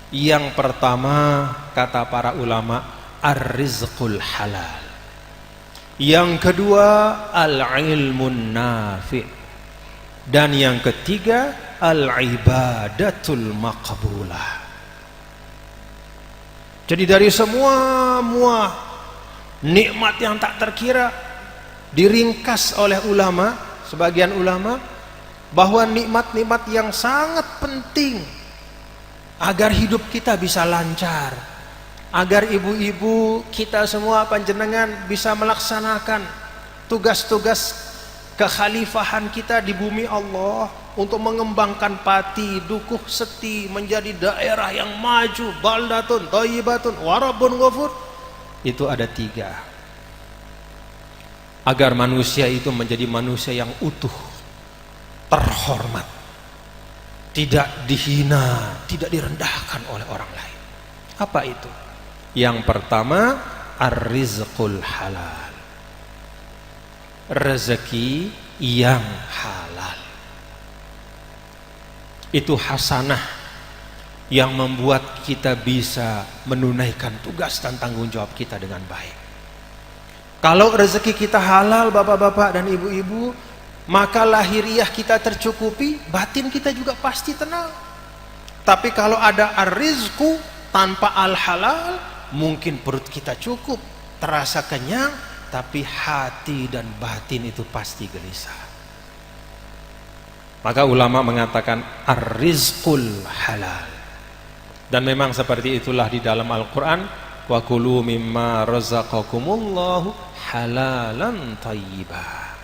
Yang pertama kata para ulama ar-rizqul halal. Yang kedua al-ilmun nafi'. Dan yang ketiga al-ibadatul maqbulah. Jadi dari semua nikmat yang tak terkira diringkas oleh ulama, sebagian ulama, bahwa nikmat-nikmat yang sangat penting agar hidup kita bisa lancar, agar ibu-ibu kita semua panjenengan bisa melaksanakan tugas-tugas kekhalifahan kita di bumi Allah untuk mengembangkan Pati, Dukuh Seti menjadi daerah yang maju, baldatun, thayyibatun, warabun ghafur. Itu ada 3. Agar manusia itu menjadi manusia yang utuh, terhormat, tidak dihina, tidak direndahkan oleh orang lain. Apa itu? Yang pertama ar-rizqul halal, rezeki yang halal. Itu hasanah yang membuat kita bisa menunaikan tugas dan tanggung jawab kita dengan baik. Kalau rezeki kita halal, bapak-bapak dan ibu-ibu, maka lahiriah kita tercukupi, batin kita juga pasti tenang. Tapi kalau ada ar-rizku tanpa al-halal, mungkin perut kita cukup, terasa kenyang, tapi hati dan batin itu pasti gelisah. Maka ulama mengatakan ar-rizqul halal. Dan memang seperti itulah di dalam Al-Quran, wa kulu mimma razaqakumullahu halalan thayyibah.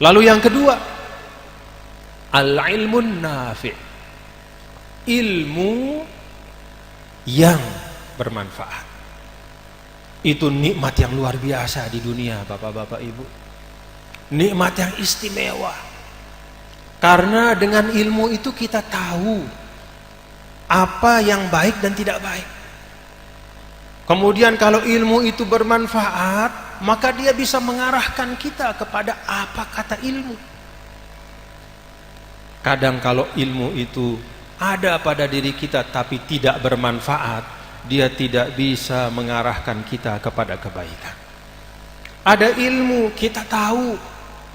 Lalu yang kedua al-ilmun nafi', ilmu yang bermanfaat. Itu nikmat yang luar biasa di dunia, bapak-bapak ibu, nikmat yang istimewa. Karena dengan ilmu itu kita tahu apa yang baik dan tidak baik. Kemudian kalau ilmu itu bermanfaat, maka dia bisa mengarahkan kita kepada apa kata ilmu. Kadang kalau ilmu itu ada pada diri kita tapi tidak bermanfaat, dia tidak bisa mengarahkan kita kepada kebaikan. Ada ilmu, kita tahu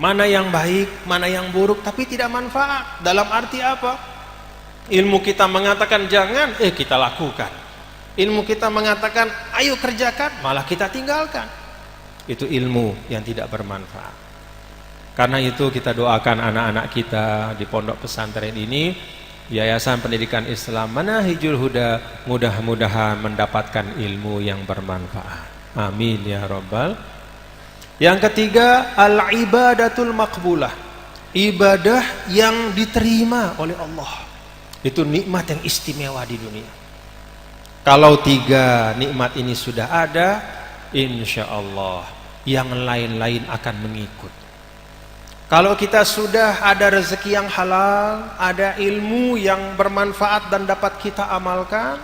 mana yang baik, mana yang buruk, tapi tidak manfaat. Dalam arti apa? Ilmu kita mengatakan jangan, kita lakukan. Ilmu kita mengatakan ayo kerjakan, malah kita tinggalkan. Itu ilmu yang tidak bermanfaat. Karena itu kita doakan anak-anak kita di pondok pesantren ini, Yayasan Pendidikan Islam Manahijul Huda, mudah-mudahan mendapatkan ilmu yang bermanfaat. Amin ya rabbal. Yang ketiga al-ibadatul maqbulah, ibadah yang diterima oleh Allah. Itu nikmat yang istimewa di dunia. Kalau 3 nikmat ini sudah ada, insya Allah yang lain-lain akan mengikut. Kalau kita sudah ada rezeki yang halal, ada ilmu yang bermanfaat dan dapat kita amalkan,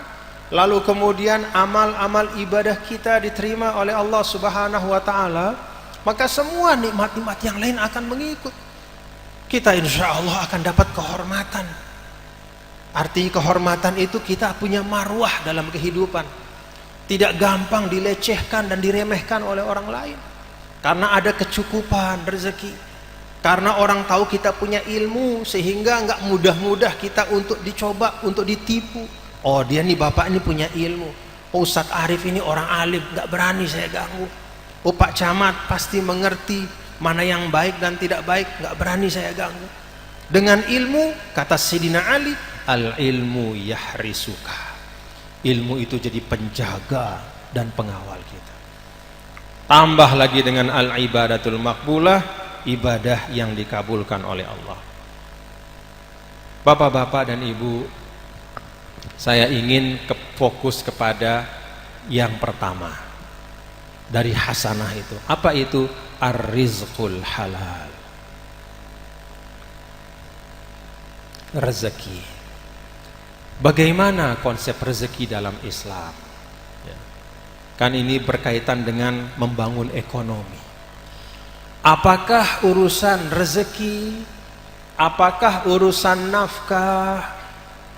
lalu kemudian amal-amal ibadah kita diterima oleh Allah Subhanahu wa ta'ala, maka semua nikmat-nikmat yang lain akan mengikut. Kita insya Allah akan dapat kehormatan. Arti kehormatan itu kita punya marwah dalam kehidupan, tidak gampang dilecehkan dan diremehkan oleh orang lain, karena ada kecukupan rezeki, karena orang tahu kita punya ilmu, sehingga nggak mudah-mudah kita untuk dicoba, untuk ditipu. Oh dia nih bapak ini punya ilmu, oh Ustadz Arif ini orang alim, nggak berani saya ganggu. Oh Pak Camat pasti mengerti mana yang baik dan tidak baik, nggak berani saya ganggu. Dengan ilmu, kata Sayyidina Ali, al-ilmu yahrisuka. Ilmu itu jadi penjaga dan pengawal kita. Tambah lagi dengan al-ibadatul maqbulah, ibadah yang dikabulkan oleh Allah. Bapak-bapak dan ibu, saya ingin fokus kepada yang pertama dari hasanah itu. Apa itu? Ar-rizqul halal, rezeki. Bagaimana konsep rezeki dalam Islam? Kan ini berkaitan dengan membangun ekonomi. Apakah urusan rezeki, apakah urusan nafkah,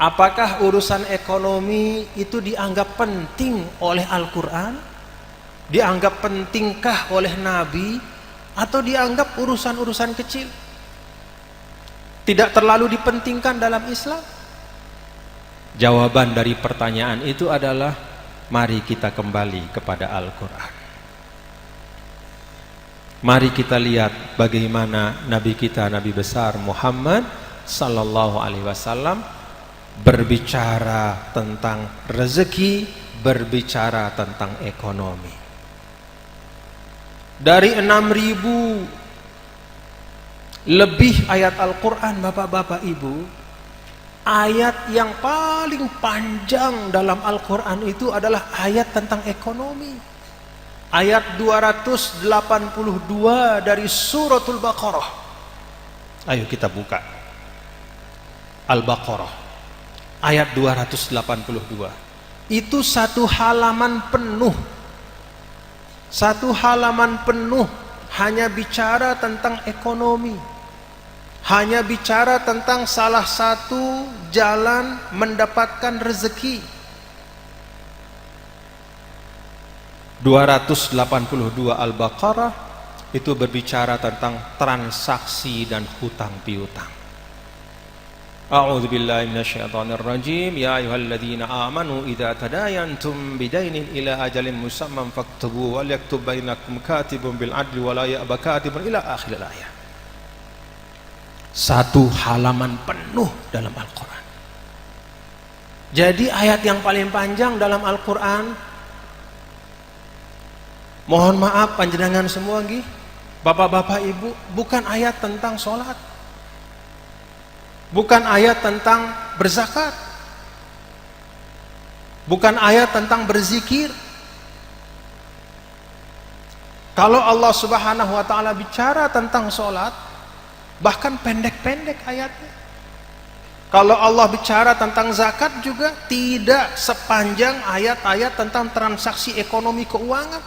Apakah urusan ekonomi itu dianggap penting oleh Al-Quran? Dianggap pentingkah oleh Nabi? Atau dianggap urusan-urusan kecil? Tidak terlalu dipentingkan dalam Islam? Jawaban dari pertanyaan itu adalah, mari kita kembali kepada Al-Quran. Mari kita lihat bagaimana Nabi kita, Nabi besar Muhammad sallallahu alaihi wasallam berbicara tentang rezeki, berbicara tentang ekonomi. Dari 6.000 lebih ayat Al-Quran, Bapak-bapak Ibu, ayat yang paling panjang dalam Al-Quran itu adalah ayat tentang ekonomi. Ayat 282 dari suratul Baqarah. Ayo kita buka Al-Baqarah ayat 282. Itu satu halaman penuh. Satu halaman penuh hanya bicara tentang ekonomi. Hanya bicara tentang salah satu jalan mendapatkan rezeki. 282 Al-Baqarah itu berbicara tentang transaksi dan hutang piutang. A'udzubillahi minasyaitonirrajim. Ya ayyuhalladzina amanu idza tadayantum bidainin ila ajalin musamman faktubu wal yaktub bainakum katibun bil adli wa la ya'ba katibun ila akhir ayat. Satu halaman penuh dalam Al-Quran. Jadi ayat yang paling panjang dalam Al-Quran, mohon maaf panjenengan semua nggih, Bapak-bapak Ibu, bukan ayat tentang sholat, bukan ayat tentang berzakat, bukan ayat tentang berzikir. Kalau Allah Subhanahu wa taala bicara tentang sholat, bahkan pendek-pendek ayatnya. Kalau Allah bicara tentang zakat juga tidak sepanjang ayat-ayat tentang transaksi ekonomi keuangan.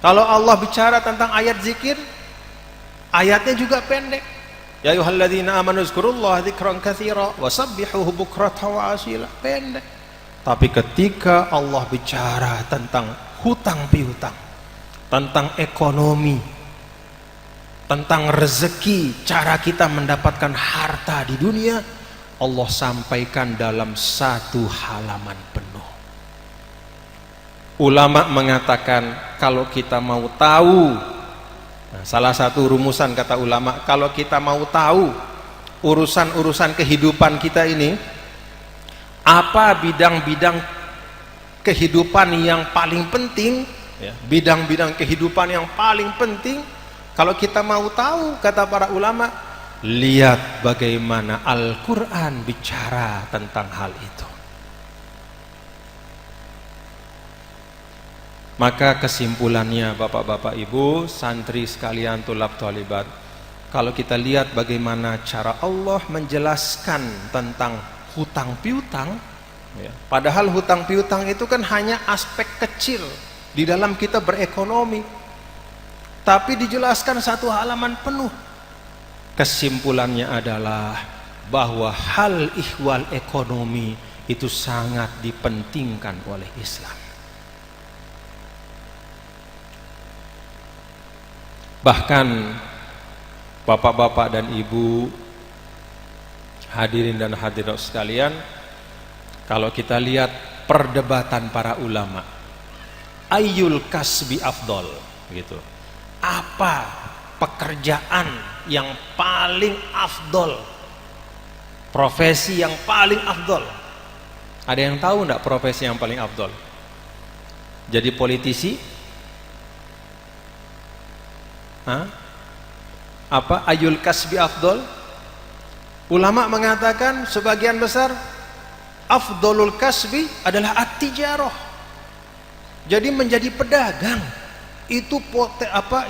Kalau Allah bicara tentang ayat zikir, ayatnya juga pendek. Ya ayyuhalladzina amanu dzkurullaha dzikran katsira wasabbihuhu bukratan wa asila, pendek. Tapi ketika Allah bicara tentang hutang piutang, tentang ekonomi, tentang rezeki, cara kita mendapatkan harta di dunia, Allah sampaikan dalam satu halaman penuh. Ulama mengatakan kalau kita mau tahu, nah, salah satu rumusan kata ulama, kalau kita mau tahu urusan-urusan kehidupan kita ini, apa bidang-bidang kehidupan yang paling penting, ya, bidang-bidang kehidupan yang paling penting, kalau kita mau tahu, kata para ulama, lihat bagaimana Al-Quran bicara tentang hal itu. Maka kesimpulannya, Bapak-bapak Ibu, santri sekalian, tulab talibat, kalau kita lihat bagaimana cara Allah menjelaskan tentang hutang piutang, ya, padahal hutang piutang itu kan hanya aspek kecil di dalam kita berekonomi, tapi dijelaskan satu halaman penuh. Kesimpulannya adalah bahwa hal ihwal ekonomi itu sangat dipentingkan oleh Islam. Bahkan bapak-bapak dan ibu, hadirin dan hadirat sekalian, kalau kita lihat perdebatan para ulama, ayyul kasbi afdol, gitu, apa pekerjaan yang paling afdol, profesi yang paling afdol? Ada yang tahu enggak profesi yang paling afdol? Jadi politisi? Apa ayul kasbi afdol? Ulama mengatakan sebagian besar afdolul kasbi adalah at-tijarah. Jadi menjadi pedagang itu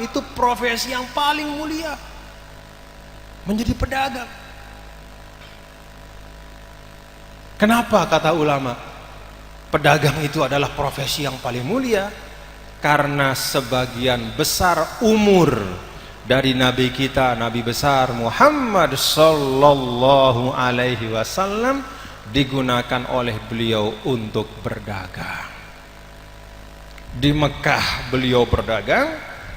itu profesi yang paling mulia. Menjadi pedagang. Kenapa kata ulama? Pedagang itu adalah profesi yang paling mulia. Karena sebagian besar umur dari Nabi kita, Nabi besar Muhammad sallallahu alaihi wasallam, digunakan oleh beliau untuk berdagang. Di Mekah beliau berdagang,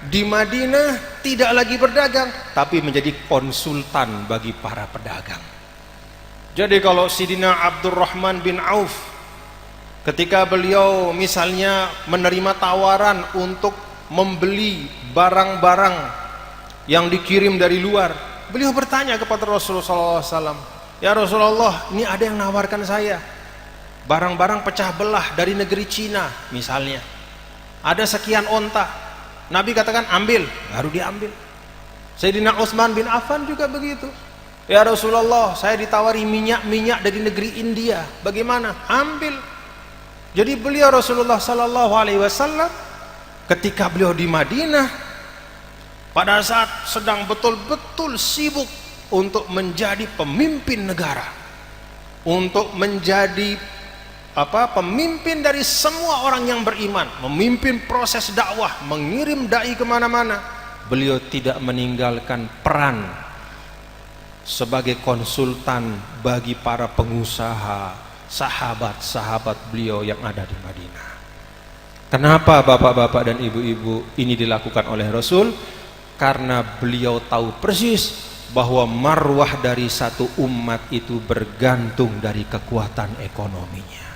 di Madinah tidak lagi berdagang, tapi menjadi konsultan bagi para pedagang. Jadi kalau Sidina Abdurrahman bin Auf, ketika beliau misalnya menerima tawaran untuk membeli barang-barang yang dikirim dari luar, beliau bertanya kepada Rasulullah SAW, ya Rasulullah, ini ada yang nawarkan saya barang-barang pecah belah dari negeri Cina misalnya, ada sekian onta. Nabi katakan ambil, baru diambil. Sayyidina Utsman bin Affan juga begitu, ya Rasulullah, saya ditawari minyak dari negeri India, bagaimana? Ambil. Jadi beliau Rasulullah SAW ketika beliau di Madinah, pada saat sedang betul-betul sibuk untuk menjadi pemimpin negara, untuk menjadi pemimpin dari semua orang yang beriman, memimpin proses dakwah, mengirim dai kemana-mana, beliau tidak meninggalkan peran sebagai konsultan bagi para pengusaha, sahabat-sahabat beliau yang ada di Madinah. Kenapa bapak-bapak dan ibu-ibu ini dilakukan oleh Rasul? Karena beliau tahu persis bahwa marwah dari satu umat itu bergantung dari kekuatan ekonominya.